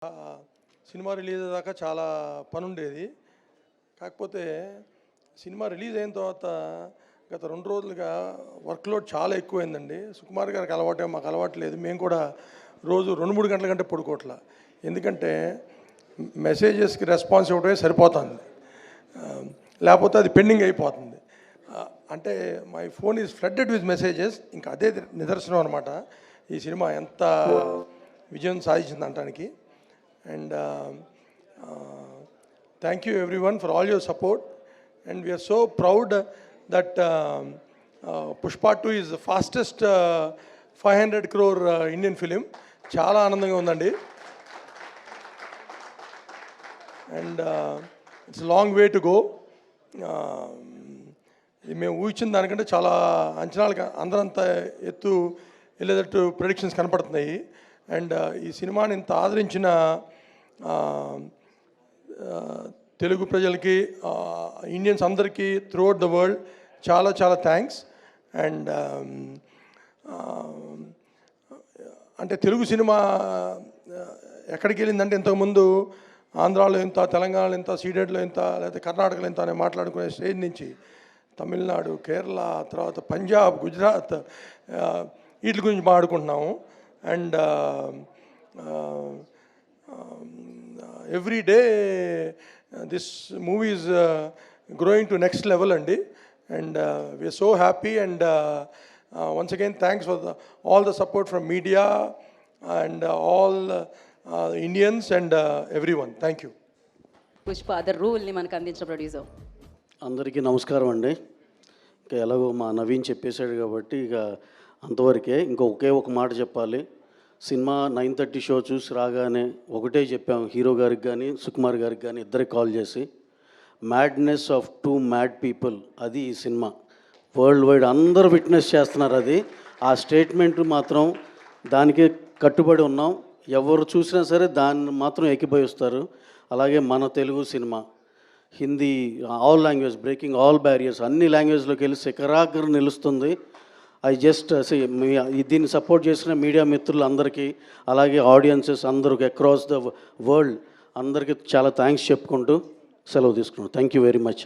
Cinema release అయ్యేదాకా చాలా పని ఉండేది. కాకపోతే సినిమా రిలీజ్ అయిన తర్వాత గత 2 రోజులుగా వర్క్లోడ్ చాలా ఎక్కువైందండి. సుకుమార్ గారికి అలవాటే, మాకు అలవాటు లేదు. మేము కూడా రోజు 2-3 గంటల కంటే పడుకోవట్లా. ఎందుకంటే మెసేజెస్కి రెస్పాన్స్ ఇవ్వడమే సరిపోతుంది, లేకపోతే అది పెండింగ్ అయిపోతుంది. అంటే my phone is flooded with messages. ఇంకా అదే నిదర్శనం అనమాట ఈ సినిమా ఎంత విజయం సాధించింది అనడానికి. And thank you everyone for all your support, and we are so proud that Pushpa 2 is the fastest 500 crore Indian film. Chala anandanga undandi, and it's a long way to go. మేము ఊహించిన దానికంటే చాలా అంచనాలు అందరంతా ఎత్తు వెళ్ళేటట్టు predictions కనపడుతున్నాయి. And ఈ సినిమాని ఇంత ఆదరించిన తెలుగు ప్రజలకి, ఇండియన్స్ అందరికీ త్రూఅవుట్ ద వరల్డ్ చాలా చాలా థ్యాంక్స్. అండ్ అంటే తెలుగు సినిమా ఎక్కడికి వెళ్ళిందంటే ఇంతకుముందు ఆంధ్రాలో ఇంత, తెలంగాణలో ఇంత, సీడెడ్లో ఇంత, లేకపోతే కర్ణాటకలో ఇంత అని మాట్లాడుకునే స్టేజ్ నుంచి తమిళనాడు, కేరళ, తర్వాత పంజాబ్, గుజరాత్ వీటి గురించి మాట్లాడుకుంటున్నాము. And every day this movie is growing to next level, and we are so happy. And once again, thanks for all the support from media and all Indians and everyone. Thank you. Pushpa, the role ni manaku andinchina producer. అందరికీ నమస్కారం అండి. ఇంకా ఎలాగో మా నవీన్ చెప్పేశాడు కాబట్టి ఇక అంతవరకే. ఒకే ఒక మాట చెప్పాలి. సినిమా 9:30 షో చూసి రాగానే ఒకటే చెప్పాం హీరో గారికి కానీ సుకుమార్ గారికి కానీ ఇద్దరికి కాల్ చేసి, మ్యాడ్నెస్ ఆఫ్ 2 మ్యాడ్ పీపుల్, అది ఈ సినిమా. వరల్డ్ వైడ్ అందరూ విట్నెస్ చేస్తున్నారు. అది ఆ స్టేట్మెంట్ మాత్రం దానికే కట్టుబడి ఉన్నాం. ఎవరు చూసినా సరే దాన్ని మాత్రం ఎక్కిపోయిస్తారు. అలాగే మన Telugu cinema Hindi, all language, breaking all barriers, అన్ని లాంగ్వేజ్లోకి వెళ్ళి శిఖరాగ్ర నిలుస్తుంది. ఐ జస్ట్ దీన్ని సపోర్ట్ చేసిన మీడియా మిత్రులందరికీ, అలాగే ఆడియన్సెస్ అందరికి అక్రాస్ ద వరల్డ్ అందరికీ చాలా థ్యాంక్స్ చెప్పుకుంటూ సెలవు తీసుకున్నాను. Thank you very much.